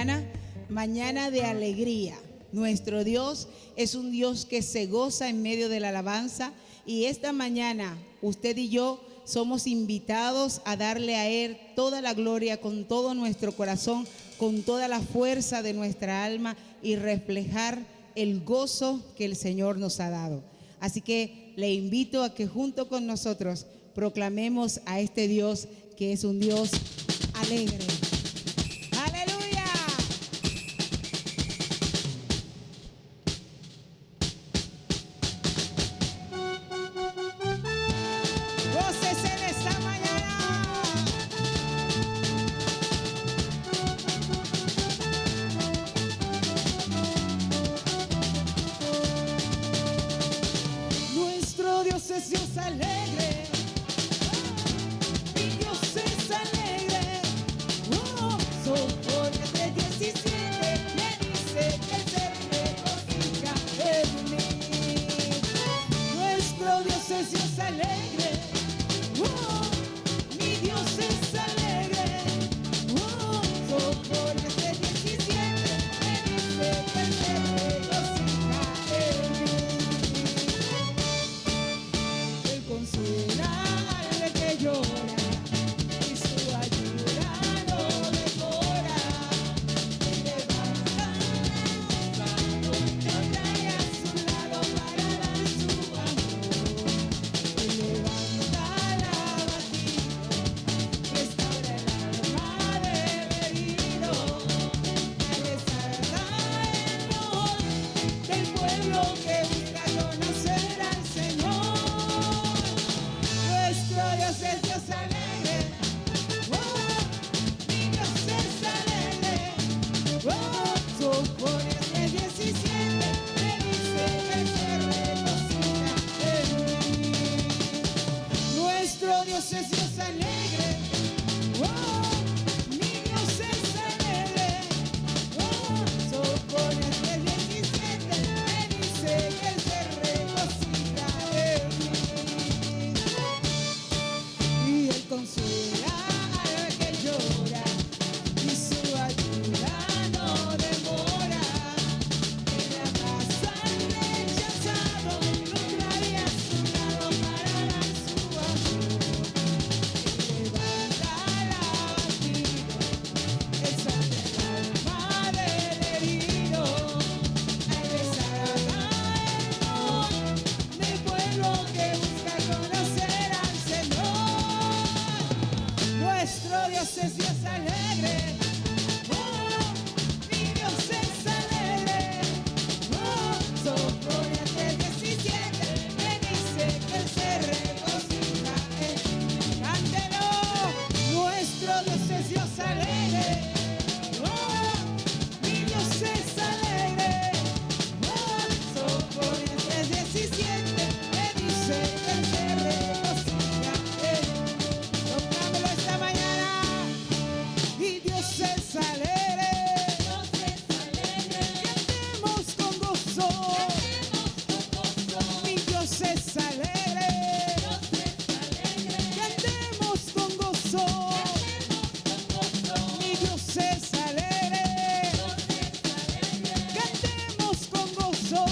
mañana, mañana de alegría. Nuestro Dios es un Dios que se goza en medio de la alabanza, y esta mañana usted y yo somos invitados a darle a Él toda la gloria con todo nuestro corazón, con toda la fuerza de nuestra alma, y reflejar el gozo que el Señor nos ha dado. Así que le invito a que junto con nosotros proclamemos a este Dios que es un Dios alegre. ¡Aleluya! ¡Gócese en esta mañana! Nuestro Dios es Dios alegre. Mi Dios es alegre. Sofonías 3:17 me dice que se regocija en mí. Nuestro Dios es Dios alegre. Mi Dios es alegre. Sofonías 3:17 me dice que se regocija en mí. Él consuela al que llora, y su ayuda no demora. Él levanta cuando no trae a su lado para dar su amor. Él levanta al abatido, restaura el alma del herido. Él salva el dolor del pueblo que busca conocer al Señor. Nuestro Dios es Dios alegre. Mi Dios es alegre. Sofonías 3:17 me dice que se regocija en mí. Nuestro Dios es Dios alegre. Mi Dios es alegre. Sofonías 3:17 me dice que se regocija en mí. Y Él consuela al que llora, y su ayuda no demora. Él abraza al rechazado, lo trae a su lado para dar su amor. Él levanta al abatido, Él sana el alma del herido. Él salva el dolor del pueblo que busca conocer al Señor. Nuestro Dios es Dios alegre. Mi Dios es alegre. Sofonías 3:17 me dice que Él se regocija en mí. Cántelo. Nuestro Dios es Dios alegre. Mi Dios es alegre. Sofonías 3:17 me dice que Él se regocija en mí. Proclámelo esta mañana. Y Dios es alegre. Dios es alegre. Cantemos con gozo. Mi Dios es alegre. Dios es alegre. Cantemos con gozo. Mi Dios es alegre. Cantemos con gozo.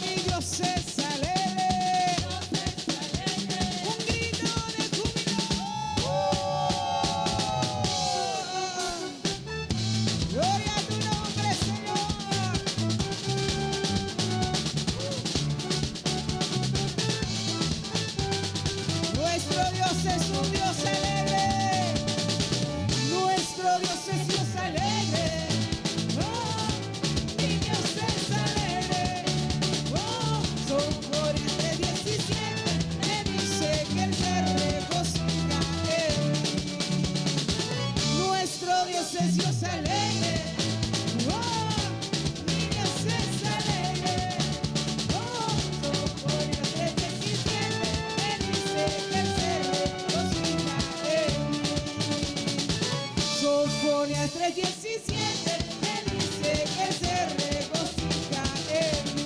Mi Dios es alegre. Un grito de júbilo. Gloria a tu nombre, Señor. Nuestro Dios es un Dios alegre. Nuestro Dios es Dios alegre. Mi Dios es alegre. Sofonías 3:17 me dice que Él se regocija en mí. Nuestro Dios es Dios alegre. Mi Dios es alegre. Sofonías 3:17 me dice que Él se regocija en mí. Sofonías 3:17 me dice que Él se regocija en mí.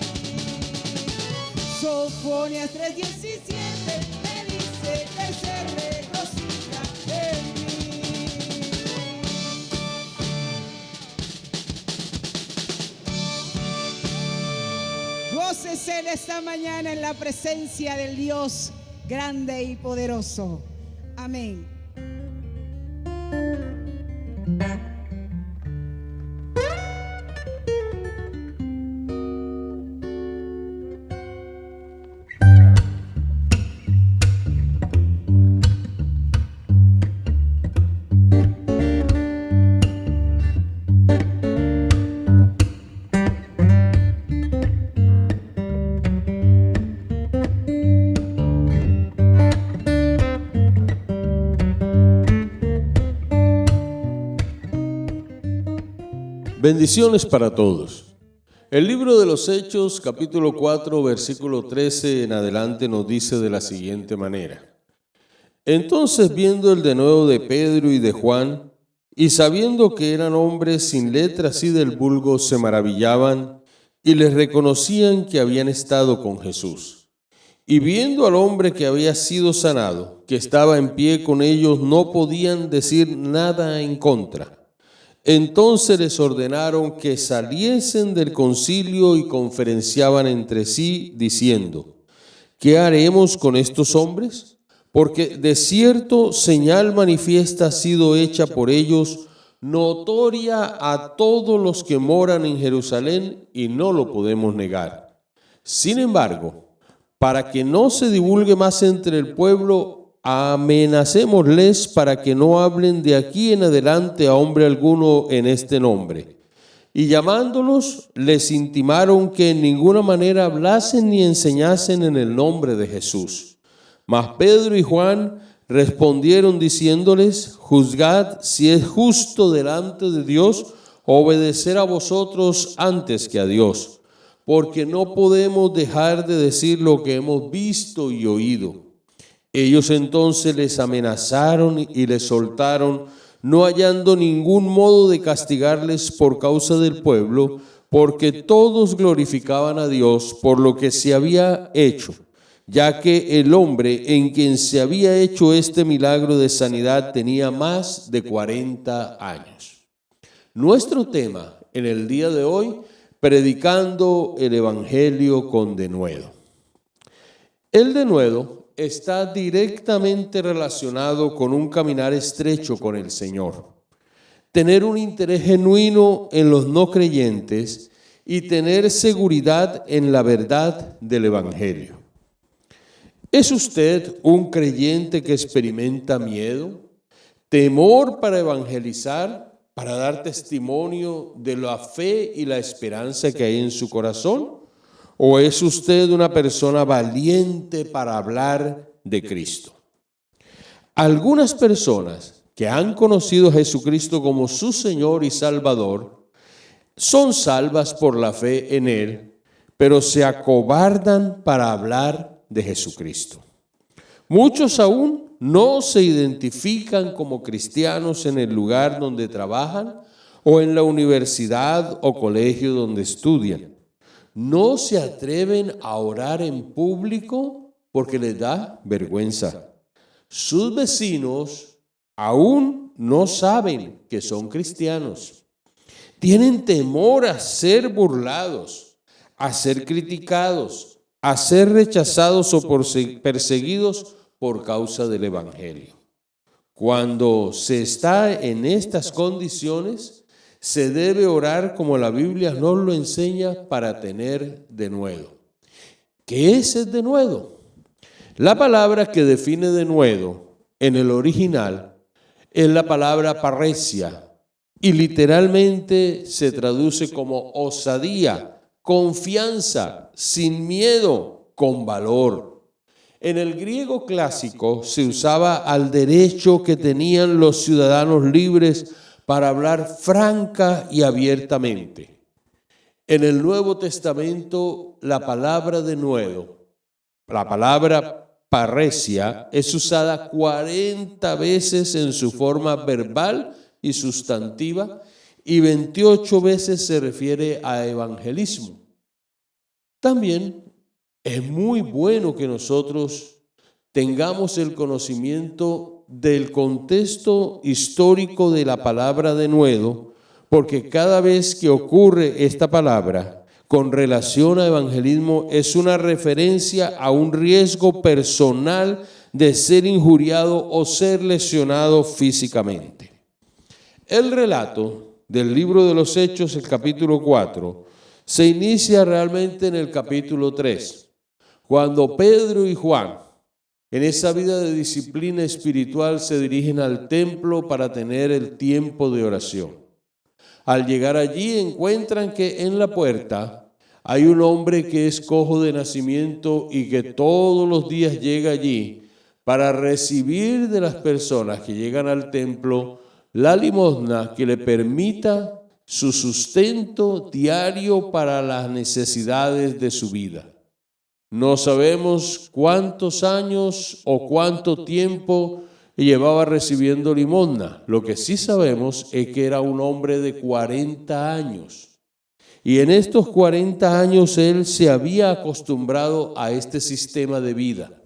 Sofonías 3:17 me dice que Él se regocija en mí. usted esta mañana en la presencia del Dios grande y poderoso. Amén. Bendiciones para todos. El libro de los Hechos, capítulo 4, versículo 13 en adelante nos dice de la siguiente manera. Entonces, viendo el denuedo de Pedro y de Juan, y sabiendo que eran hombres sin letras y del vulgo, se maravillaban y les reconocían que habían estado con Jesús. Y viendo al hombre que había sido sanado, que estaba en pie con ellos, no podían decir nada en contra. Entonces les ordenaron que saliesen del concilio y conferenciaban entre sí, diciendo, ¿qué haremos con estos hombres? Porque de cierto señal manifiesta ha sido hecha por ellos, notoria a todos los que moran en Jerusalén, y no lo podemos negar. Sin embargo, para que no se divulgue más entre el pueblo, amenacémosles para que no hablen de aquí en adelante a hombre alguno en este nombre. Y llamándolos, les intimaron que en ninguna manera hablasen ni enseñasen en el nombre de Jesús. Mas Pedro y Juan respondieron diciéndoles, juzgad si es justo delante de Dios obedecer a vosotros antes que a Dios, porque no podemos dejar de decir lo que hemos visto y oído. Ellos entonces les amenazaron y les soltaron, no hallando ningún modo de castigarles por causa del pueblo, porque todos glorificaban a Dios por lo que se había hecho, ya que el hombre en quien se había hecho este milagro de sanidad tenía más de 40 años. Nuestro tema en el día de hoy, predicando el Evangelio con denuedo. El denuedo está directamente relacionado con un caminar estrecho con el Señor, tener un interés genuino en los no creyentes y tener seguridad en la verdad del Evangelio. ¿Es usted un creyente que experimenta miedo, temor para evangelizar, para dar testimonio de la fe y la esperanza que hay en su corazón? ¿O es usted una persona valiente para hablar de Cristo? Algunas personas que han conocido a Jesucristo como su Señor y Salvador son salvas por la fe en Él, pero se acobardan para hablar de Jesucristo. Muchos aún no se identifican como cristianos en el lugar donde trabajan o en la universidad o colegio donde estudian. No se atreven a orar en público porque les da vergüenza. Sus vecinos aún no saben que son cristianos. Tienen temor a ser burlados, a ser criticados, a ser rechazados o perseguidos por causa del Evangelio. Cuando se está en estas condiciones, se debe orar como la Biblia nos lo enseña para tener denuedo. ¿Qué es el denuedo? La palabra que define denuedo en el original es la palabra parresia y literalmente se traduce como osadía, confianza, sin miedo, con valor. En el griego clásico se usaba al derecho que tenían los ciudadanos libres para hablar franca y abiertamente. En el Nuevo Testamento, la palabra denuedo, la palabra parresia, es usada 40 veces en su forma verbal y sustantiva y 28 veces se refiere a evangelismo. También es muy bueno que nosotros tengamos el conocimiento del contexto histórico de la palabra denuedo, porque cada vez que ocurre esta palabra, con relación a evangelismo es una referencia a un riesgo personal de ser injuriado o ser lesionado físicamente. El relato del libro de los Hechos, el capítulo 4, se inicia realmente en el capítulo 3, cuando Pedro y Juan, en esa vida de disciplina espiritual, se dirigen al templo para tener el tiempo de oración. Al llegar allí encuentran que en la puerta hay un hombre que es cojo de nacimiento y que todos los días llega allí para recibir de las personas que llegan al templo la limosna que le permita su sustento diario para las necesidades de su vida. No sabemos cuántos años o cuánto tiempo llevaba recibiendo limosna. Lo que sí sabemos es que era un hombre de 40 años. Y en estos 40 años él se había acostumbrado a este sistema de vida.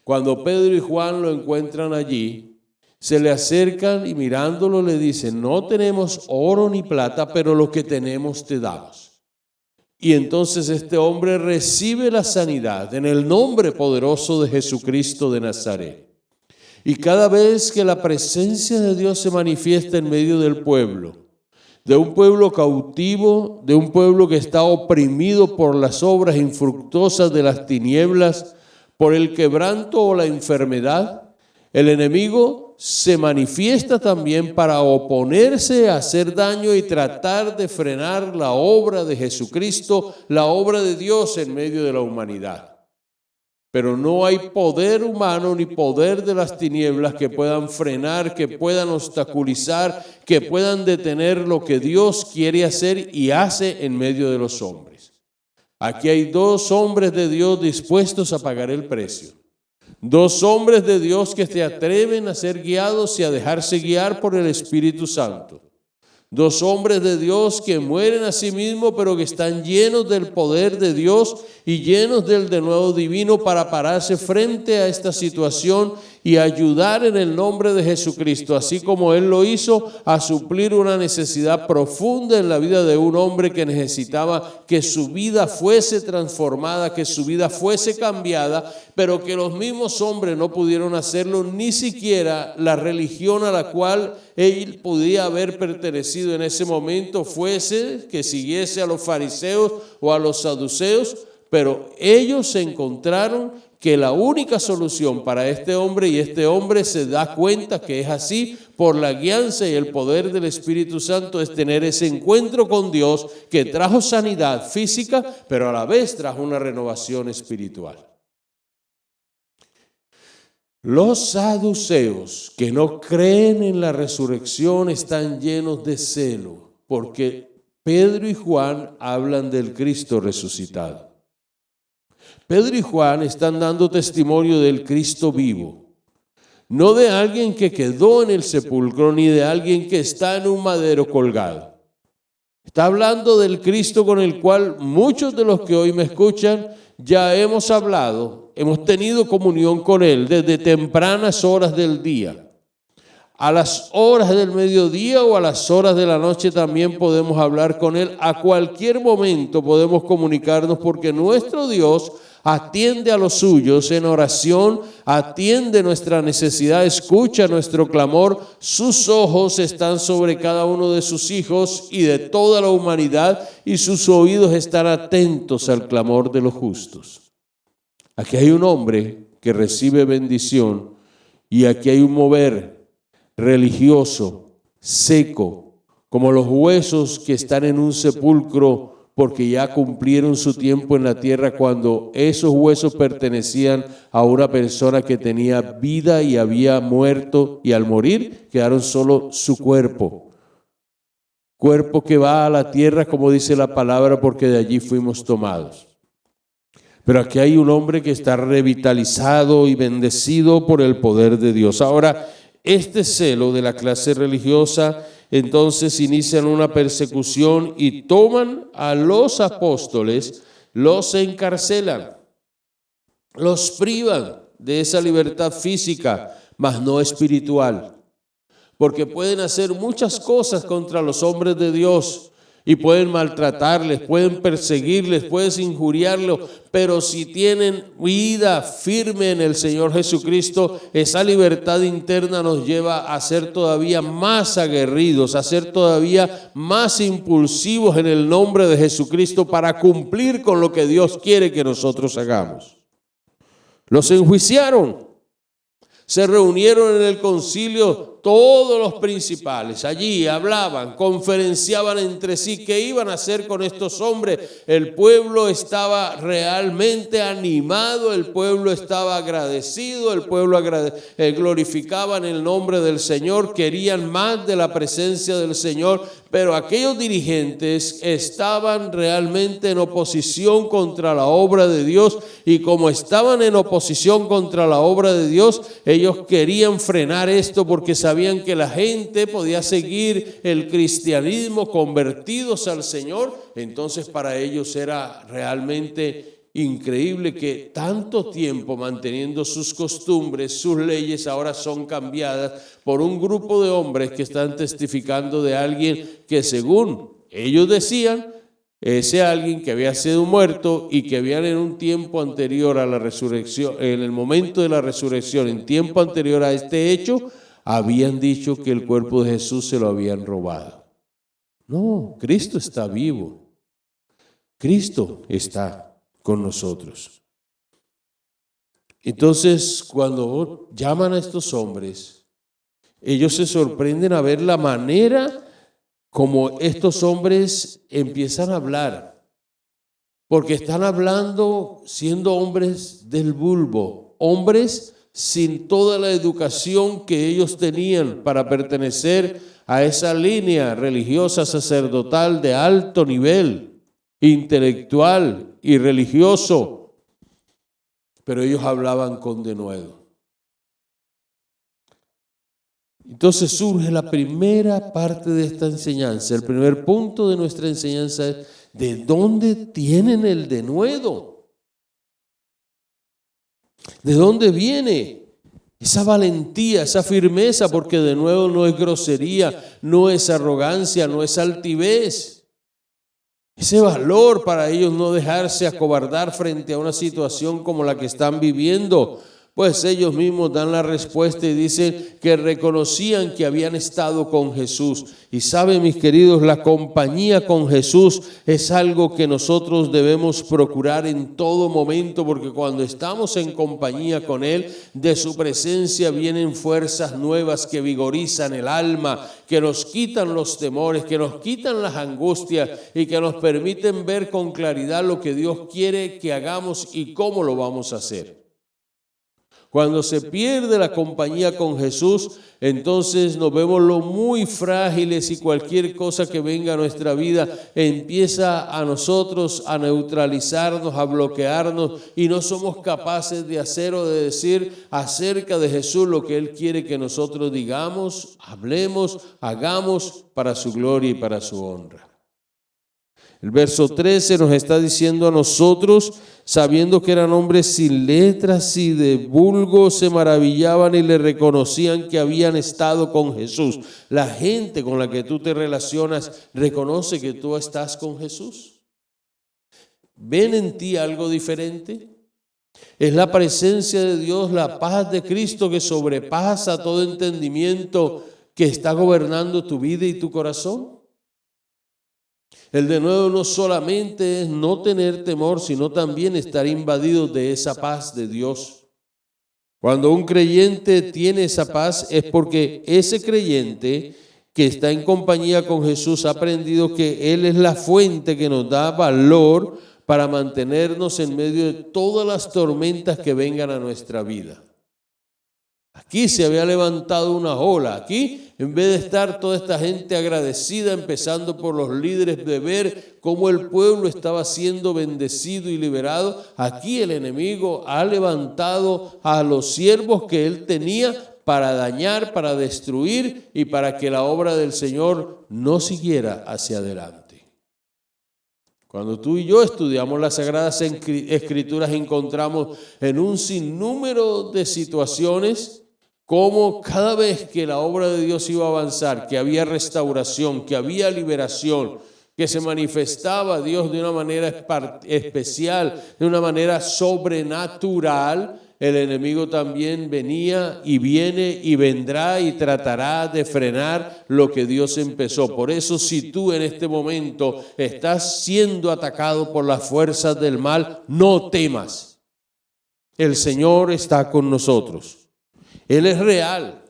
Cuando Pedro y Juan lo encuentran allí, se le acercan y mirándolo le dicen: no tenemos oro ni plata, pero lo que tenemos te damos. Y entonces este hombre recibe la sanidad en el nombre poderoso de Jesucristo de Nazaret. Y cada vez que la presencia de Dios se manifiesta en medio del pueblo, de un pueblo cautivo, de un pueblo que está oprimido por las obras infructuosas de las tinieblas, por el quebranto o la enfermedad, el enemigo se manifiesta también para oponerse, hacer daño y tratar de frenar la obra de Jesucristo, la obra de Dios en medio de la humanidad. Pero no hay poder humano ni poder de las tinieblas que puedan frenar, que puedan obstaculizar, que puedan detener lo que Dios quiere hacer y hace en medio de los hombres. Aquí hay dos hombres de Dios dispuestos a pagar el precio. Dos hombres de Dios que se atreven a ser guiados y a dejarse guiar por el Espíritu Santo. Dos hombres de Dios que mueren a sí mismos, pero que están llenos del poder de Dios y llenos del denuedo divino para pararse frente a esta situación y ayudar en el nombre de Jesucristo, así como Él lo hizo, a suplir una necesidad profunda en la vida de un hombre que necesitaba que su vida fuese transformada, que su vida fuese cambiada, pero que los mismos hombres no pudieron hacerlo, ni siquiera la religión a la cual él podía haber pertenecido en ese momento fuese que siguiese a los fariseos o a los saduceos, pero ellos se encontraron que la única solución para este hombre, y este hombre se da cuenta que es así por la guianza y el poder del Espíritu Santo, es tener ese encuentro con Dios que trajo sanidad física, pero a la vez trajo una renovación espiritual. Los saduceos que no creen en la resurrección están llenos de celo, porque Pedro y Juan hablan del Cristo resucitado. Pedro y Juan están dando testimonio del Cristo vivo, no de alguien que quedó en el sepulcro ni de alguien que está en un madero colgado. Está hablando del Cristo con el cual muchos de los que hoy me escuchan ya hemos hablado, hemos tenido comunión con Él desde tempranas horas del día. A las horas del mediodía o a las horas de la noche también podemos hablar con Él. A cualquier momento podemos comunicarnos porque nuestro Dios atiende a los suyos en oración, atiende nuestra necesidad, escucha nuestro clamor. Sus ojos están sobre cada uno de sus hijos y de toda la humanidad, y sus oídos están atentos al clamor de los justos. Aquí hay un hombre que recibe bendición y aquí hay un mover religioso, seco, como los huesos que están en un sepulcro porque ya cumplieron su tiempo en la tierra, cuando esos huesos pertenecían a una persona que tenía vida y había muerto, y al morir quedaron solo su cuerpo. Cuerpo que va a la tierra, como dice la palabra, porque de allí fuimos tomados. Pero aquí hay un hombre que está revitalizado y bendecido por el poder de Dios. Ahora, este celo de la clase religiosa, entonces inician una persecución y toman a los apóstoles, los encarcelan, los privan de esa libertad física, mas no espiritual. Porque pueden hacer muchas cosas contra los hombres de Dios y pueden maltratarles, pueden perseguirles, pueden injuriarlos, pero si tienen vida firme en el Señor Jesucristo, esa libertad interna nos lleva a ser todavía más aguerridos, a ser todavía más impulsivos en el nombre de Jesucristo para cumplir con lo que Dios quiere que nosotros hagamos. Los enjuiciaron. Se reunieron en el concilio todos los principales. Allí hablaban, conferenciaban entre sí qué iban a hacer con estos hombres. El pueblo estaba realmente animado, el pueblo estaba agradecido, el pueblo glorificaban el nombre del Señor, querían más de la presencia del Señor, pero aquellos dirigentes estaban realmente en oposición contra la obra de Dios, y como estaban en oposición contra la obra de Dios, ellos querían frenar esto porque sabían que la gente podía seguir el cristianismo convertidos al Señor. Entonces para ellos era realmente increíble que tanto tiempo manteniendo sus costumbres, sus leyes, ahora son cambiadas por un grupo de hombres que están testificando de alguien que, según ellos decían, ese alguien que había sido muerto y que habían en un tiempo anterior a la resurrección, en el momento de la resurrección, en tiempo anterior a este hecho, habían dicho que el cuerpo de Jesús se lo habían robado. No, Cristo está vivo. Cristo está con nosotros. Entonces, cuando llaman a estos hombres, ellos se sorprenden a ver la manera como estos hombres empiezan a hablar, porque están hablando siendo hombres del vulgo, hombres sin toda la educación que ellos tenían para pertenecer a esa línea religiosa sacerdotal de alto nivel, intelectual y religioso, pero ellos hablaban con denuedo. Entonces surge la primera parte de esta enseñanza, el primer punto de nuestra enseñanza es: ¿de dónde tienen el denuedo? ¿De dónde viene esa valentía, esa firmeza? Porque denuedo no es grosería, no es arrogancia, no es altivez. Ese valor para ellos no dejarse acobardar frente a una situación como la que están viviendo. Pues ellos mismos dan la respuesta y dicen que reconocían que habían estado con Jesús. Y saben, mis queridos, la compañía con Jesús es algo que nosotros debemos procurar en todo momento, porque cuando estamos en compañía con Él, de su presencia vienen fuerzas nuevas que vigorizan el alma, que nos quitan los temores, que nos quitan las angustias y que nos permiten ver con claridad lo que Dios quiere que hagamos y cómo lo vamos a hacer. Cuando se pierde la compañía con Jesús, entonces nos vemos lo muy frágiles y cualquier cosa que venga a nuestra vida empieza a nosotros a neutralizarnos, a bloquearnos, y no somos capaces de hacer o de decir acerca de Jesús lo que Él quiere que nosotros digamos, hablemos, hagamos para su gloria y para su honra. El verso 13 nos está diciendo a nosotros, sabiendo que eran hombres sin letras y de vulgo, se maravillaban y le reconocían que habían estado con Jesús. La gente con la que tú te relacionas reconoce que tú estás con Jesús. ¿Ven en ti algo diferente? Es la presencia de Dios, la paz de Cristo que sobrepasa todo entendimiento, que está gobernando tu vida y tu corazón. El denuedo no solamente es no tener temor, sino también estar invadido de esa paz de Dios. Cuando un creyente tiene esa paz es porque ese creyente que está en compañía con Jesús ha aprendido que Él es la fuente que nos da valor para mantenernos en medio de todas las tormentas que vengan a nuestra vida. Aquí se había levantado una ola. Aquí, en vez de estar toda esta gente agradecida, empezando por los líderes, de ver cómo el pueblo estaba siendo bendecido y liberado, aquí el enemigo ha levantado a los siervos que él tenía para dañar, para destruir y para que la obra del Señor no siguiera hacia adelante. Cuando tú y yo estudiamos las Sagradas Escrituras, encontramos en un sinnúmero de situaciones cómo cada vez que la obra de Dios iba a avanzar, que había restauración, que había liberación, que se manifestaba Dios de una manera especial, de una manera sobrenatural, el enemigo también venía y viene y vendrá y tratará de frenar lo que Dios empezó. Por eso, si tú en este momento estás siendo atacado por las fuerzas del mal, no temas. El Señor está con nosotros. Él es real.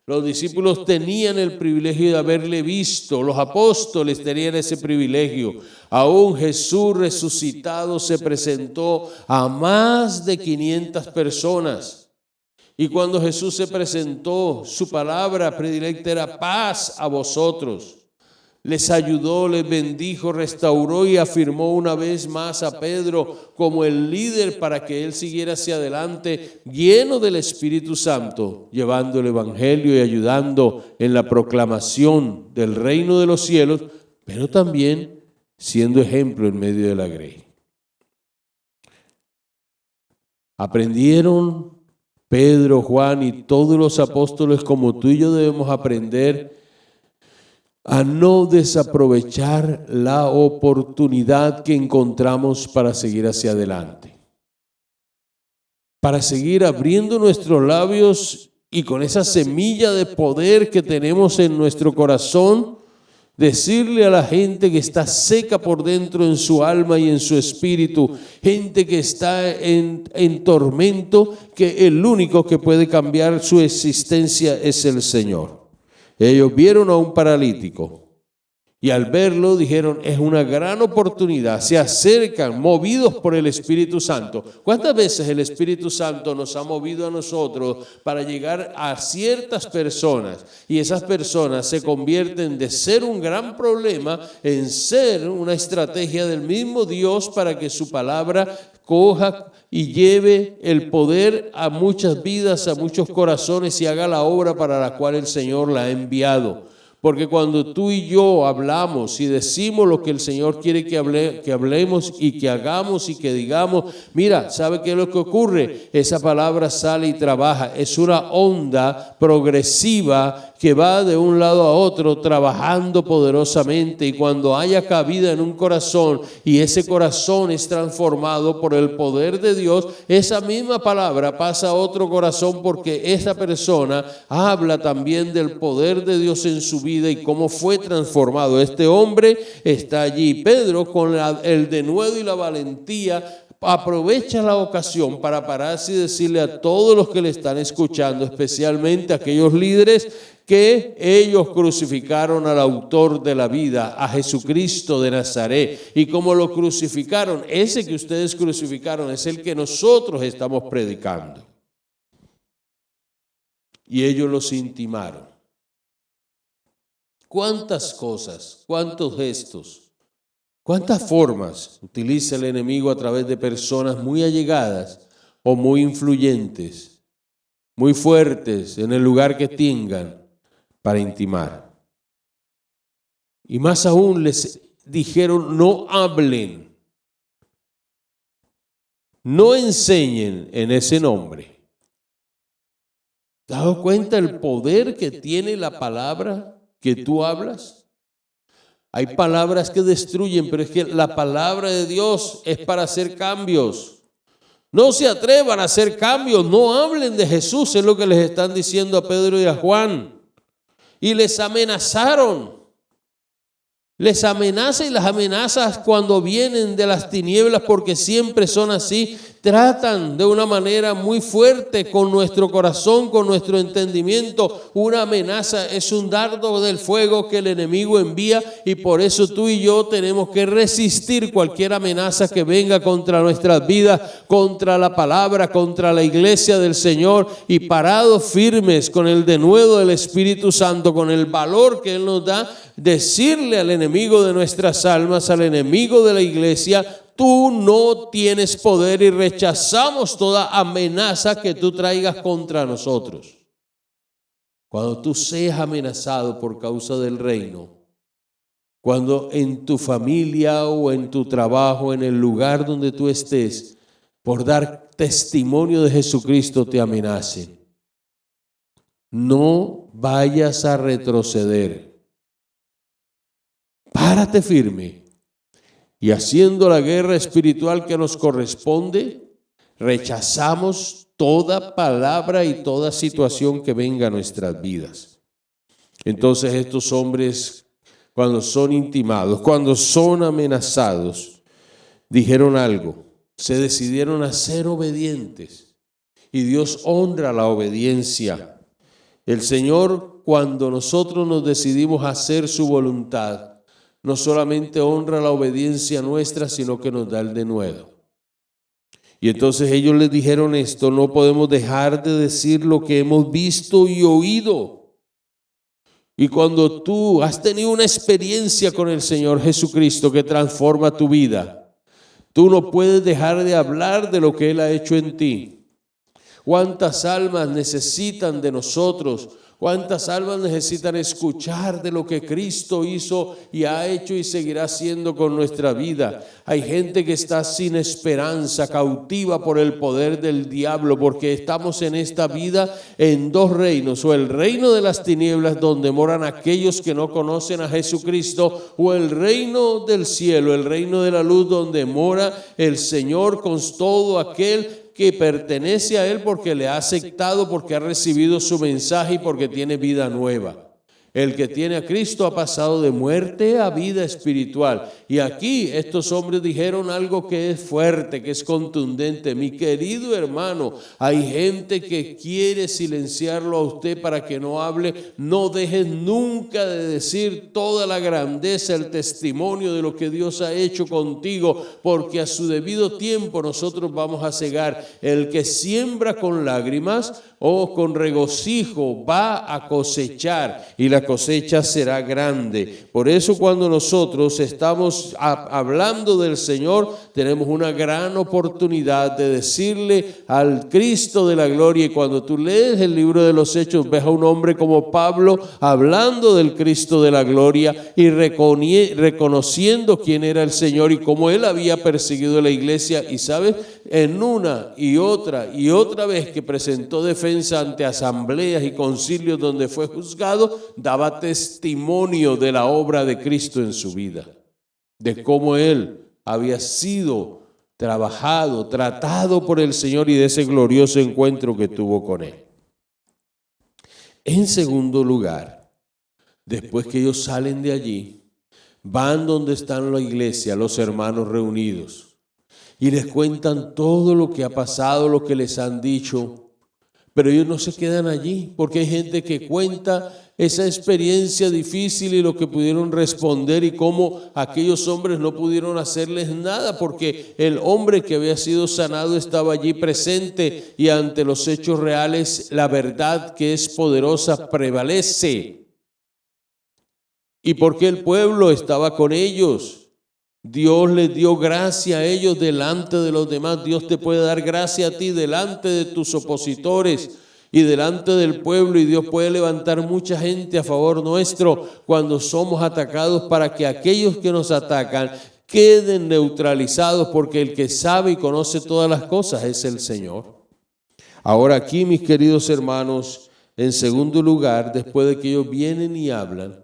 Los discípulos tenían el privilegio de haberle visto, los apóstoles tenían ese privilegio. Aún Jesús resucitado se presentó a más de 500 personas. Y cuando Jesús se presentó, su palabra predilecta era paz a vosotros. Les ayudó, les bendijo, restauró y afirmó una vez más a Pedro como el líder para que él siguiera hacia adelante, lleno del Espíritu Santo, llevando el Evangelio y ayudando en la proclamación del reino de los cielos, pero también siendo ejemplo en medio de la grey. Aprendieron Pedro, Juan y todos los apóstoles, como tú y yo debemos aprender, a no desaprovechar la oportunidad que encontramos para seguir hacia adelante. Para seguir abriendo nuestros labios y con esa semilla de poder que tenemos en nuestro corazón, decirle a la gente que está seca por dentro en su alma y en su espíritu, gente que está en tormento, que el único que puede cambiar su existencia es el Señor. Ellos vieron a un paralítico y al verlo dijeron, es una gran oportunidad. Se acercan movidos por el Espíritu Santo. ¿Cuántas veces el Espíritu Santo nos ha movido a nosotros para llegar a ciertas personas? Y esas personas se convierten de ser un gran problema en ser una estrategia del mismo Dios para que su palabra coja y lleve el poder a muchas vidas, a muchos corazones y haga la obra para la cual el Señor la ha enviado. Porque cuando tú y yo hablamos y decimos lo que el Señor quiere que hablemos y que hagamos y que digamos, mira, ¿sabe qué es lo que ocurre? Esa palabra sale y trabaja. Es una onda progresiva que va de un lado a otro trabajando poderosamente, y cuando haya cabida en un corazón y ese corazón es transformado por el poder de Dios, esa misma palabra pasa a otro corazón porque esa persona habla también del poder de Dios en su vida y cómo fue transformado. Este hombre está allí. Pedro, con el denuedo y la valentía, aprovecha la ocasión para pararse y decirle a todos los que le están escuchando, especialmente a aquellos líderes, que ellos crucificaron al autor de la vida, a Jesucristo de Nazaret. Y como lo crucificaron, ese que ustedes crucificaron es el que nosotros estamos predicando. Y ellos los intimaron. ¿Cuántas cosas, cuántos gestos, cuántas formas utiliza el enemigo a través de personas muy allegadas o muy influyentes, muy fuertes en el lugar que tengan, para intimar? Y más aún les dijeron, no hablen, no enseñen en ese nombre. ¿Te has dado cuenta el poder que tiene la palabra que tú hablas? Hay palabras que destruyen, pero es que la palabra de Dios es para hacer cambios. No se atrevan a hacer cambios, no hablen de Jesús, es lo que les están diciendo a Pedro y a Juan. Y les amenazaron. Les amenaza, y las amenazas cuando vienen de las tinieblas, porque siempre son así, tratan de una manera muy fuerte con nuestro corazón, con nuestro entendimiento. Una amenaza es un dardo del fuego que el enemigo envía, y por eso tú y yo tenemos que resistir cualquier amenaza que venga contra nuestras vidas, contra la palabra, contra la iglesia del Señor, y parados firmes con el denuedo del Espíritu Santo, con el valor que Él nos da, decirle al enemigo de nuestras almas, al enemigo de la iglesia, tú no tienes poder, y rechazamos toda amenaza que tú traigas contra nosotros. Cuando tú seas amenazado por causa del reino, cuando en tu familia o en tu trabajo, en el lugar donde tú estés, por dar testimonio de Jesucristo te amenacen, no vayas a retroceder. párate firme. Y haciendo la guerra espiritual que nos corresponde, rechazamos toda palabra y toda situación que venga a nuestras vidas. Entonces estos hombres, cuando son intimados, cuando son amenazados, dijeron algo, se decidieron a ser obedientes. Y Dios honra la obediencia. El Señor, cuando nosotros nos decidimos a hacer su voluntad, no solamente honra la obediencia nuestra, sino que nos da el denuedo. Y entonces ellos les dijeron esto: no podemos dejar de decir lo que hemos visto y oído. Y cuando tú has tenido una experiencia con el Señor Jesucristo que transforma tu vida, tú no puedes dejar de hablar de lo que Él ha hecho en ti. ¿Cuántas almas necesitan de nosotros? ¿Cuántas almas necesitan escuchar de lo que Cristo hizo y ha hecho y seguirá haciendo con nuestra vida? Hay gente que está sin esperanza, cautiva por el poder del diablo, porque estamos en esta vida en dos reinos: o el reino de las tinieblas, donde moran aquellos que no conocen a Jesucristo, o el reino del cielo, el reino de la luz, donde mora el Señor con todo aquel que pertenece a Él porque le ha aceptado, porque ha recibido su mensaje y porque tiene vida nueva. El que tiene a Cristo ha pasado de muerte a vida espiritual. Y aquí estos hombres dijeron algo que es fuerte, que es contundente. Mi querido hermano, hay gente que quiere silenciarlo a usted para que no hable. No dejes nunca de decir toda la grandeza, el testimonio de lo que Dios ha hecho contigo, porque a su debido tiempo nosotros vamos a cegar. El que siembra con lágrimas o con regocijo va a cosechar, y la cosecha será grande. Por eso, cuando nosotros estamos hablando del Señor, tenemos una gran oportunidad de decirle al Cristo de la gloria. Y cuando tú lees el libro de los Hechos, ves a un hombre como Pablo hablando del Cristo de la gloria y reconociendo quién era el Señor y cómo él había perseguido la iglesia. Y sabes, en una y otra vez que presentó defensa ante asambleas y concilios donde fue juzgado, daba testimonio de la obra de Cristo en su vida, de cómo él había sido trabajado, tratado por el Señor, y de ese glorioso encuentro que tuvo con Él. En segundo lugar, después que ellos salen de allí, van donde están la iglesia, los hermanos reunidos, y les cuentan todo lo que ha pasado, lo que les han dicho. Pero ellos no se quedan allí, porque hay gente que cuenta esa experiencia difícil y lo que pudieron responder, y cómo aquellos hombres no pudieron hacerles nada, porque el hombre que había sido sanado estaba allí presente, y ante los hechos reales la verdad, que es poderosa, prevalece. Y porque el pueblo estaba con ellos, Dios les dio gracia a ellos delante de los demás. Dios te puede dar gracia a ti delante de tus opositores y delante del pueblo, y Dios puede levantar mucha gente a favor nuestro cuando somos atacados, para que aquellos que nos atacan queden neutralizados, porque el que sabe y conoce todas las cosas es el Señor. Ahora aquí, mis queridos hermanos, en segundo lugar, después de que ellos vienen y hablan,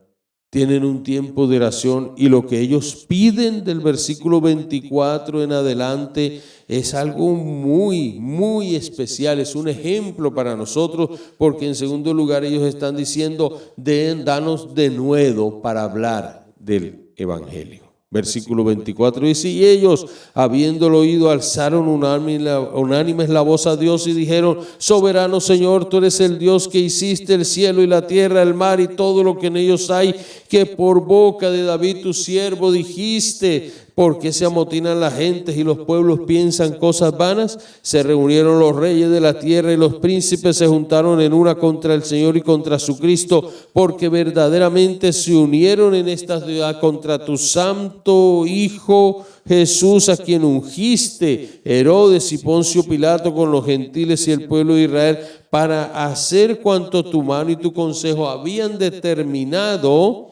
tienen un tiempo de oración, y lo que ellos piden del versículo 24 en adelante es algo muy, muy especial. Es un ejemplo para nosotros, porque en segundo lugar ellos están diciendo: danos denuedo para hablar del Evangelio. Versículo 24 dice: y ellos, habiéndolo oído, alzaron unánimes la voz a Dios y dijeron: soberano Señor, tú eres el Dios que hiciste el cielo y la tierra, el mar y todo lo que en ellos hay, que por boca de David tu siervo dijiste: ¿por qué se amotinan las gentes y los pueblos piensan cosas vanas? Se reunieron los reyes de la tierra y los príncipes se juntaron en una contra el Señor y contra su Cristo, porque verdaderamente se unieron en esta ciudad contra tu santo Hijo Jesús, a quien ungiste, Herodes y Poncio Pilato, con los gentiles y el pueblo de Israel, para hacer cuanto tu mano y tu consejo habían determinado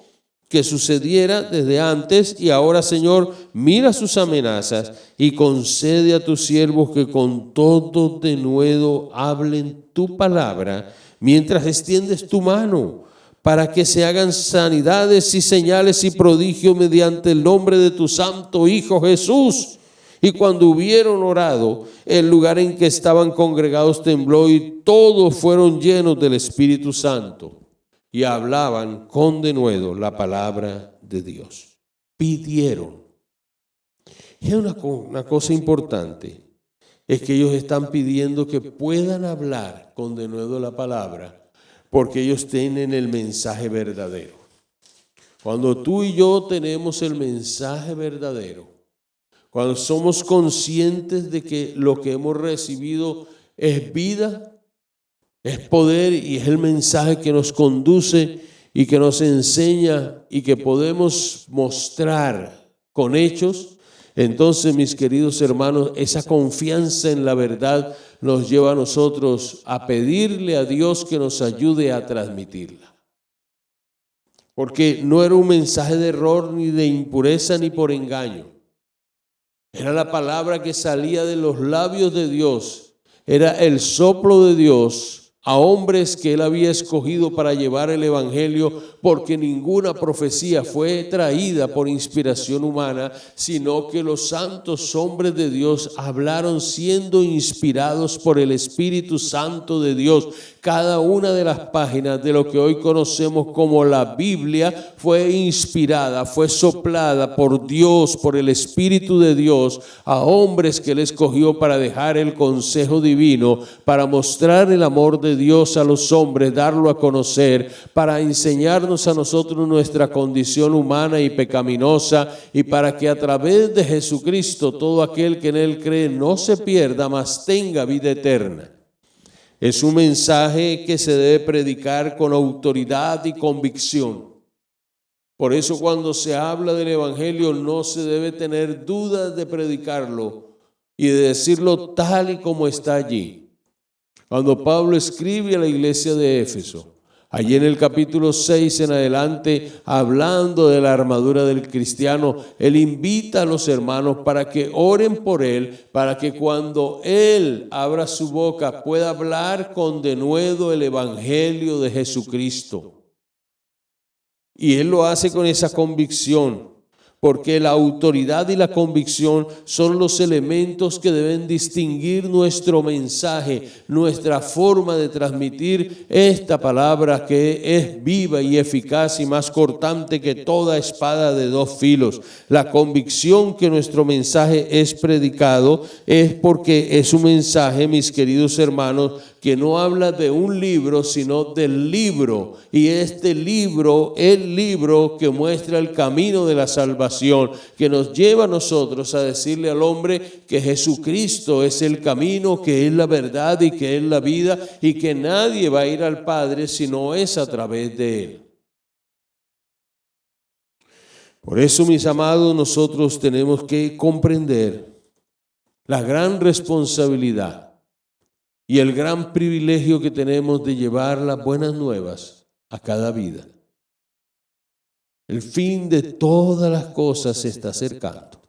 que sucediera desde antes. Y ahora, Señor, mira sus amenazas y concede a tus siervos que con todo denuedo hablen tu palabra, mientras extiendes tu mano, para que se hagan sanidades y señales y prodigios mediante el nombre de tu santo Hijo Jesús. Y cuando hubieron orado, el lugar en que estaban congregados tembló y todos fueron llenos del Espíritu Santo y hablaban con denuedo la palabra de Dios. Pidieron. Y una cosa importante es que ellos están pidiendo que puedan hablar con denuedo la palabra porque ellos tienen el mensaje verdadero. Cuando tú y yo tenemos el mensaje verdadero, cuando somos conscientes de que lo que hemos recibido es vida, es poder y es el mensaje que nos conduce y que nos enseña y que podemos mostrar con hechos, entonces, mis queridos hermanos, esa confianza en la verdad nos lleva a nosotros a pedirle a Dios que nos ayude a transmitirla. Porque no era un mensaje de error, ni de impureza, ni por engaño. Era la palabra que salía de los labios de Dios. Era el soplo de Dios a hombres que Él había escogido para llevar el Evangelio, porque ninguna profecía fue traída por inspiración humana, sino que los santos hombres de Dios hablaron siendo inspirados por el Espíritu Santo de Dios. Cada una de las páginas de lo que hoy conocemos como la Biblia fue inspirada, fue soplada por Dios, por el Espíritu de Dios, a hombres que Él escogió para dejar el consejo divino, para mostrar el amor de Dios a los hombres, darlo a conocer, para enseñarnos a nosotros nuestra condición humana y pecaminosa, y para que a través de Jesucristo todo aquel que en Él cree no se pierda, mas tenga vida eterna. Es un mensaje que se debe predicar con autoridad y convicción. Por eso cuando se habla del Evangelio no se debe tener dudas de predicarlo y de decirlo tal y como está allí. Cuando Pablo escribe a la iglesia de Éfeso, allí en el capítulo 6 en adelante, hablando de la armadura del cristiano, él invita a los hermanos para que oren por él, para que cuando él abra su boca pueda hablar con denuedo el evangelio de Jesucristo. Y él lo hace con esa convicción, porque la autoridad y la convicción son los elementos que deben distinguir nuestro mensaje, nuestra forma de transmitir esta palabra que es viva y eficaz y más cortante que toda espada de dos filos. La convicción que nuestro mensaje es predicado es porque es un mensaje, mis queridos hermanos, que no habla de un libro, sino del libro. Y este libro, el libro que muestra el camino de la salvación, que nos lleva a nosotros a decirle al hombre que Jesucristo es el camino, que es la verdad y que es la vida, y que nadie va a ir al Padre si no es a través de Él. Por eso, mis amados, nosotros tenemos que comprender la gran responsabilidad y el gran privilegio que tenemos de llevar las buenas nuevas a cada vida. El fin de todas las cosas se está acercando.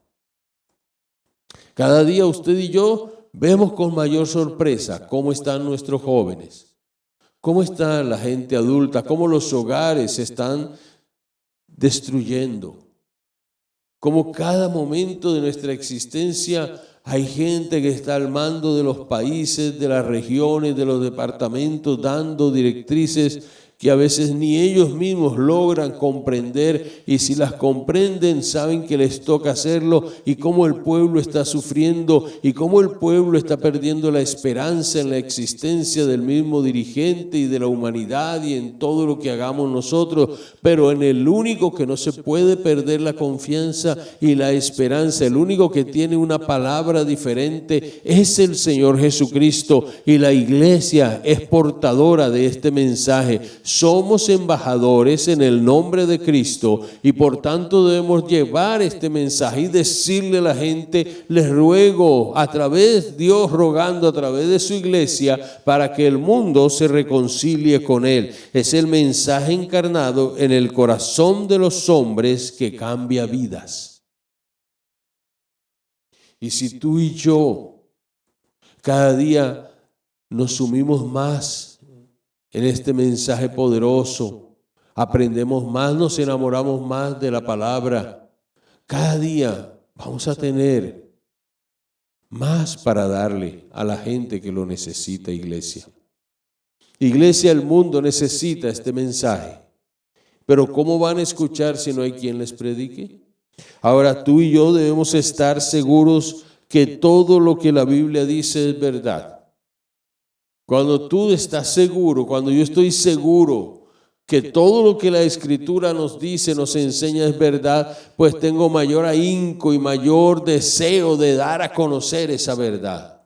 Cada día usted y yo vemos con mayor sorpresa cómo están nuestros jóvenes, cómo está la gente adulta, cómo los hogares se están destruyendo, cómo cada momento de nuestra existencia hay gente que está al mando de los países, de las regiones, de los departamentos, dando directrices que a veces ni ellos mismos logran comprender, y si las comprenden saben que les toca hacerlo, y cómo el pueblo está sufriendo y cómo el pueblo está perdiendo la esperanza en la existencia del mismo dirigente y de la humanidad y en todo lo que hagamos nosotros, pero en el único que no se puede perder la confianza y la esperanza, el único que tiene una palabra diferente es el Señor Jesucristo, y la iglesia es portadora de este mensaje. Somos embajadores en el nombre de Cristo y por tanto debemos llevar este mensaje y decirle a la gente: les ruego a través, Dios rogando a través de su iglesia para que el mundo se reconcilie con Él. Es el mensaje encarnado en el corazón de los hombres que cambia vidas. Y si tú y yo cada día nos sumimos más en este mensaje poderoso, aprendemos más, nos enamoramos más de la palabra. Cada día vamos a tener más para darle a la gente que lo necesita, iglesia. Iglesia, el mundo necesita este mensaje. Pero ¿cómo van a escuchar si no hay quien les predique? Ahora tú y yo debemos estar seguros que todo lo que la Biblia dice es verdad. Cuando tú estás seguro, cuando yo estoy seguro que todo lo que la Escritura nos dice, nos enseña es verdad, pues tengo mayor ahínco y mayor deseo de dar a conocer esa verdad.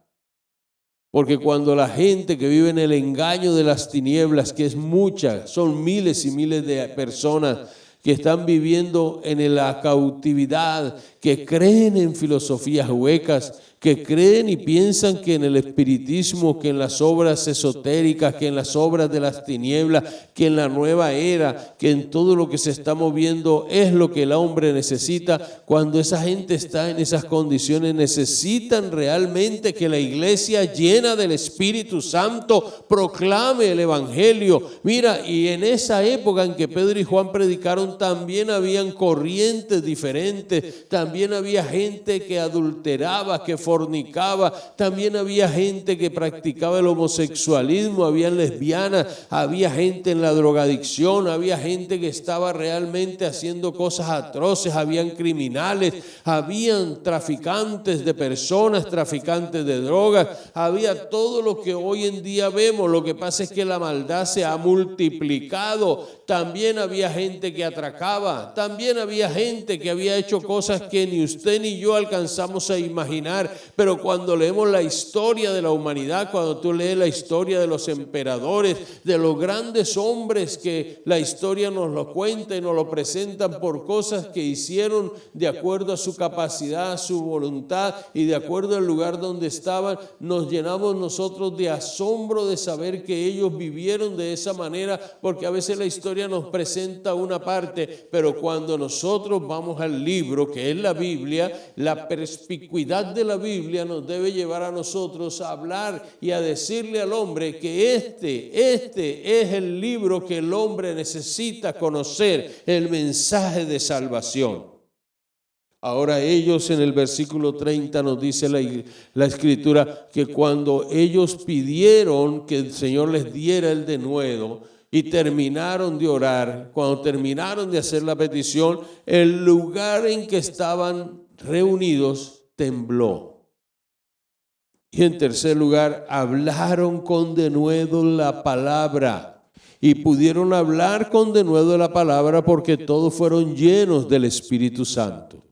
Porque cuando la gente que vive en el engaño de las tinieblas, que es mucha, son miles y miles de personas que están viviendo en la cautividad, que creen en filosofías huecas, que creen y piensan que en el espiritismo, que en las obras esotéricas, que en las obras de las tinieblas, que en la nueva era, que en todo lo que se está moviendo es lo que el hombre necesita. Cuando esa gente está en esas condiciones, necesitan realmente que la iglesia llena del Espíritu Santo proclame el Evangelio. Mira, y en esa época en que Pedro y Juan predicaron, también habían corrientes diferentes, también había gente que adulteraba, que fornicaba, también había gente que practicaba el homosexualismo, había lesbianas, había gente en la drogadicción, había gente que estaba realmente haciendo cosas atroces, habían criminales, habían traficantes de personas, traficantes de drogas, había todo lo que hoy en día vemos. Lo que pasa es que la maldad se ha multiplicado. También había gente que atracaba, también había gente que había hecho cosas que ni usted ni yo alcanzamos a imaginar. Pero cuando leemos la historia de la humanidad, cuando tú lees la historia de los emperadores, de los grandes hombres que la historia nos lo cuenta y nos lo presentan por cosas que hicieron de acuerdo a su capacidad, a su voluntad y de acuerdo al lugar donde estaban, nos llenamos nosotros de asombro de saber que ellos vivieron de esa manera, porque a veces la historia nos presenta una parte, pero cuando nosotros vamos al libro que es la Biblia, la perspicuidad de la Biblia nos debe llevar a nosotros a hablar y a decirle al hombre que este es el libro que el hombre necesita conocer, el mensaje de salvación. Ahora ellos, en el versículo 30 nos dice la Escritura que cuando ellos pidieron que el Señor les diera el denuedo y terminaron de orar, cuando terminaron de hacer la petición, el lugar en que estaban reunidos tembló. Y en tercer lugar, hablaron con denuedo la palabra. Y pudieron hablar con denuedo la palabra porque todos fueron llenos del Espíritu Santo.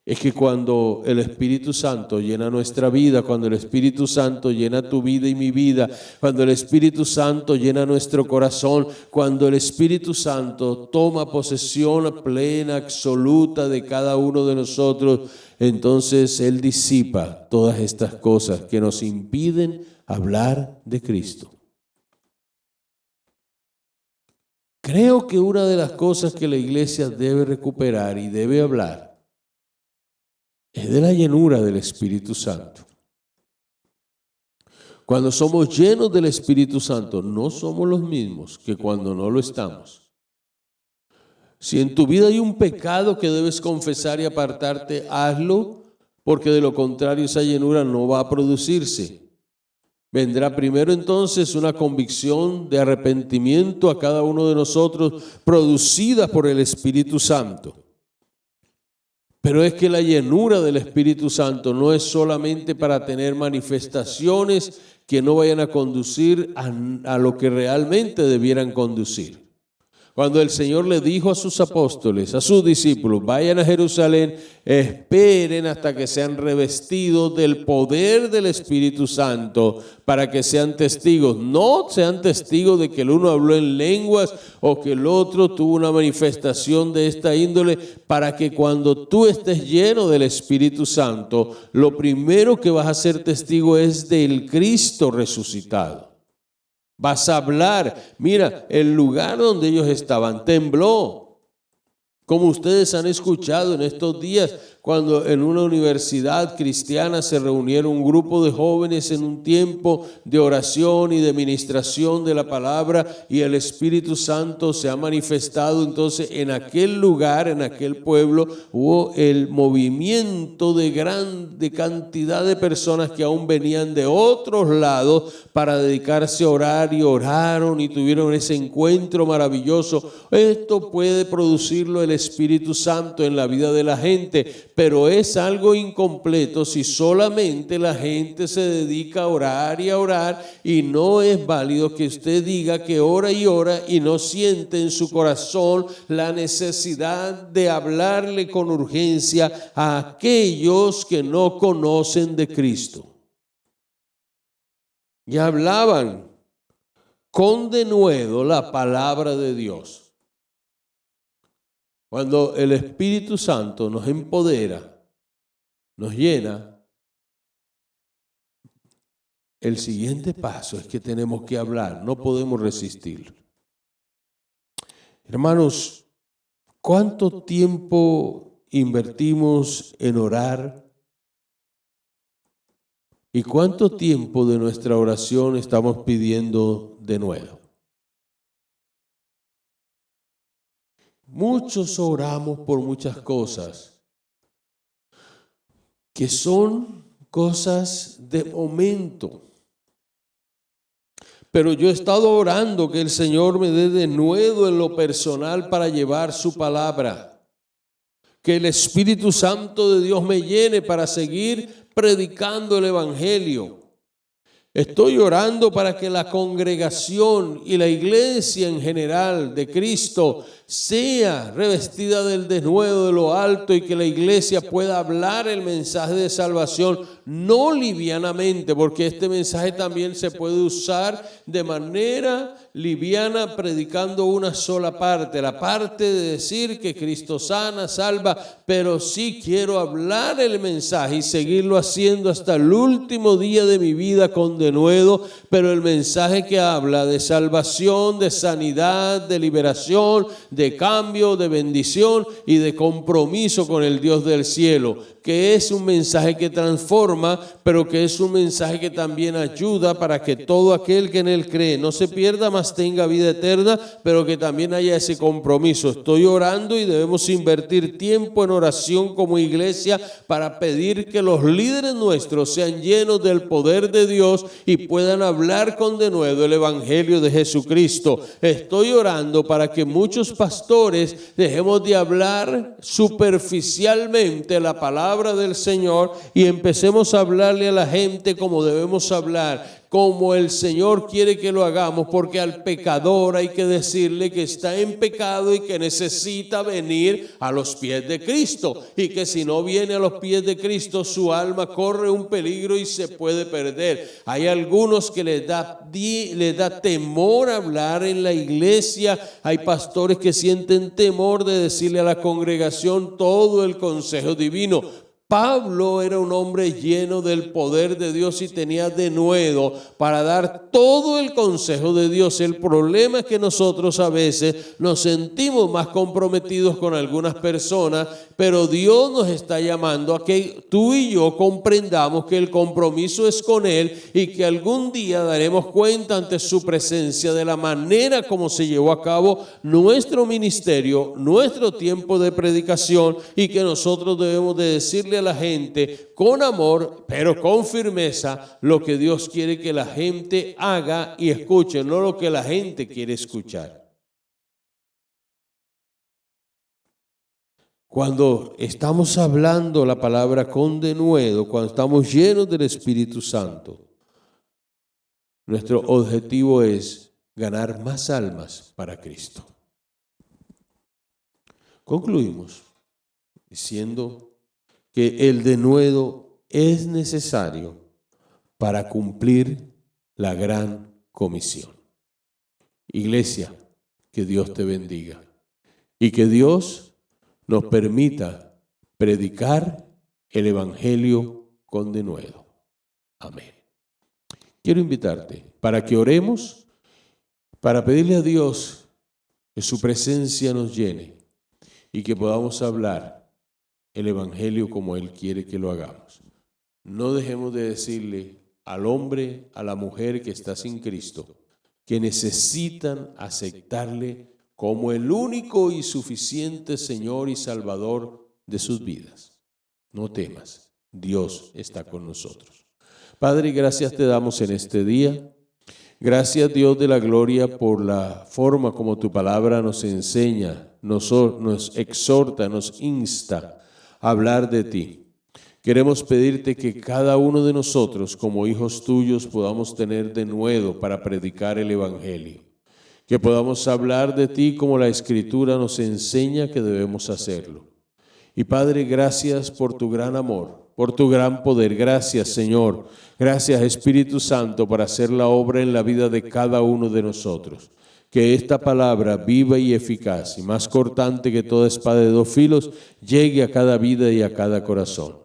Es que cuando el Espíritu Santo llena nuestra vida, cuando el Espíritu Santo llena tu vida y mi vida, cuando el Espíritu Santo llena nuestro corazón, cuando el Espíritu Santo toma posesión plena, absoluta de cada uno de nosotros, entonces Él disipa todas estas cosas que nos impiden hablar de Cristo. Creo que una de las cosas que la iglesia debe recuperar y debe hablar es de la llenura del Espíritu Santo. Cuando somos llenos del Espíritu Santo, no somos los mismos que cuando no lo estamos. Si en tu vida hay un pecado que debes confesar y apartarte, hazlo, porque de lo contrario esa llenura no va a producirse. Vendrá primero entonces una convicción de arrepentimiento a cada uno de nosotros, producida por el Espíritu Santo. Pero es que la llenura del Espíritu Santo no es solamente para tener manifestaciones que no vayan a conducir a lo que realmente debieran conducir. Cuando el Señor le dijo a sus apóstoles, a sus discípulos, vayan a Jerusalén, esperen hasta que sean revestidos del poder del Espíritu Santo para que sean testigos. No sean testigos de que el uno habló en lenguas o que el otro tuvo una manifestación de esta índole, para que cuando tú estés lleno del Espíritu Santo, lo primero que vas a ser testigo es del Cristo resucitado. Vas a hablar. Mira, el lugar donde ellos estaban tembló. Como ustedes han escuchado en estos días, cuando en una universidad cristiana se reunieron un grupo de jóvenes en un tiempo de oración y de ministración de la palabra, y el Espíritu Santo se ha manifestado. Entonces en aquel lugar, en aquel pueblo, hubo el movimiento de grande cantidad de personas que aún venían de otros lados para dedicarse a orar, y oraron y tuvieron ese encuentro maravilloso. Esto puede producirlo el Espíritu Santo en la vida de la gente, pero es algo incompleto si solamente la gente se dedica a orar, y no es válido que usted diga que ora y no siente en su corazón la necesidad de hablarle con urgencia a aquellos que no conocen de Cristo. Y hablaban con denuedo la palabra de Dios. Cuando el Espíritu Santo nos empodera, nos llena, el siguiente paso es que tenemos que hablar, no podemos resistirlo. Hermanos, ¿cuánto tiempo invertimos en orar? ¿Y cuánto tiempo de nuestra oración estamos pidiendo de nuevo? Muchos oramos por muchas cosas que son cosas de momento. Pero yo he estado orando que el Señor me dé de nuevo en lo personal para llevar su palabra. Que el Espíritu Santo de Dios me llene para seguir predicando el Evangelio. Estoy orando para que la congregación y la iglesia en general de Cristo sea revestida del denuedo de lo alto, y que la iglesia pueda hablar el mensaje de salvación no livianamente, porque este mensaje también se puede usar de manera liviana predicando una sola parte, la parte de decir que Cristo sana, salva, pero sí quiero hablar el mensaje y seguirlo haciendo hasta el último día de mi vida con denuedo, pero el mensaje que habla de salvación, de sanidad, de liberación, de cambio, de bendición y de compromiso con el Dios del cielo, que es un mensaje que transforma, pero que es un mensaje que también ayuda para que todo aquel que en él cree no se pierda, mas tenga vida eterna, pero que también haya ese compromiso. Estoy orando y debemos invertir tiempo en oración como iglesia para pedir que los líderes nuestros sean llenos del poder de Dios y puedan hablar con denuedo el Evangelio de Jesucristo. Estoy orando para que muchos pastores dejemos de hablar superficialmente la palabra del Señor y empecemos a hablarle a la gente como debemos hablar, como el Señor quiere que lo hagamos, porque al pecador hay que decirle que está en pecado y que necesita venir a los pies de Cristo, y que si no viene a los pies de Cristo su alma corre un peligro y se puede perder. Hay algunos que les da temor hablar en la iglesia, hay pastores que sienten temor de decirle a la congregación todo el consejo divino. Pablo era un hombre lleno del poder de Dios y tenía denuedo para dar todo el consejo de Dios. El problema es que nosotros a veces nos sentimos más comprometidos con algunas personas, pero Dios nos está llamando a que tú y yo comprendamos que el compromiso es con Él y que algún día daremos cuenta ante su presencia de la manera como se llevó a cabo nuestro ministerio, nuestro tiempo de predicación, y que nosotros debemos de decirle a la gente con amor, pero con firmeza, lo que Dios quiere que la gente haga y escuche, no lo que la gente quiere escuchar. Cuando estamos hablando la palabra con denuedo, cuando estamos llenos del Espíritu Santo, nuestro objetivo es ganar más almas para Cristo. Concluimos diciendo que el denuedo es necesario para cumplir la gran comisión. Iglesia, que Dios te bendiga y que Dios nos permita predicar el Evangelio con denuedo. Amén. Quiero invitarte para que oremos, para pedirle a Dios que su presencia nos llene y que podamos hablar el Evangelio como Él quiere que lo hagamos. No dejemos de decirle al hombre, a la mujer que está sin Cristo, que necesitan aceptarle como el único y suficiente Señor y Salvador de sus vidas. No temas, Dios está con nosotros. Padre, gracias te damos en este día. Gracias, Dios de la gloria, por la forma como tu palabra nos enseña, nos exhorta, nos insta a hablar de ti. Queremos pedirte que cada uno de nosotros, como hijos tuyos, podamos tener denuedo para predicar el Evangelio. Que podamos hablar de ti como la Escritura nos enseña que debemos hacerlo. Y Padre, gracias por tu gran amor, por tu gran poder. Gracias, Señor. Gracias, Espíritu Santo, por hacer la obra en la vida de cada uno de nosotros. Que esta palabra viva y eficaz y más cortante que toda espada de dos filos llegue a cada vida y a cada corazón.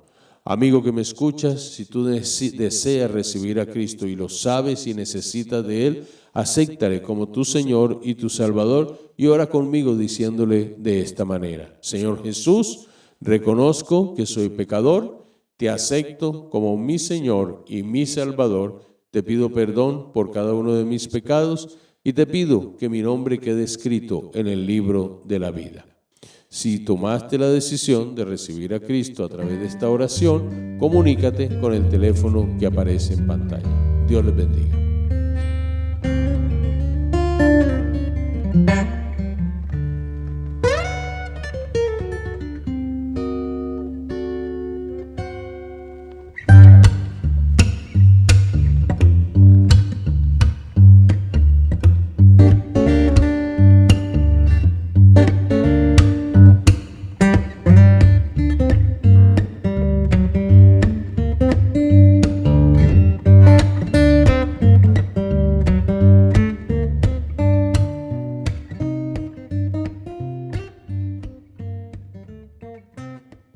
Amigo que me escuchas, si tú deseas recibir a Cristo y lo sabes y necesitas de Él, acéptale como tu Señor y tu Salvador y ora conmigo diciéndole de esta manera: Señor Jesús, reconozco que soy pecador, te acepto como mi Señor y mi Salvador, te pido perdón por cada uno de mis pecados y te pido que mi nombre quede escrito en el libro de la vida. Si tomaste la decisión de recibir a Cristo a través de esta oración, comunícate con el teléfono que aparece en pantalla. Dios les bendiga.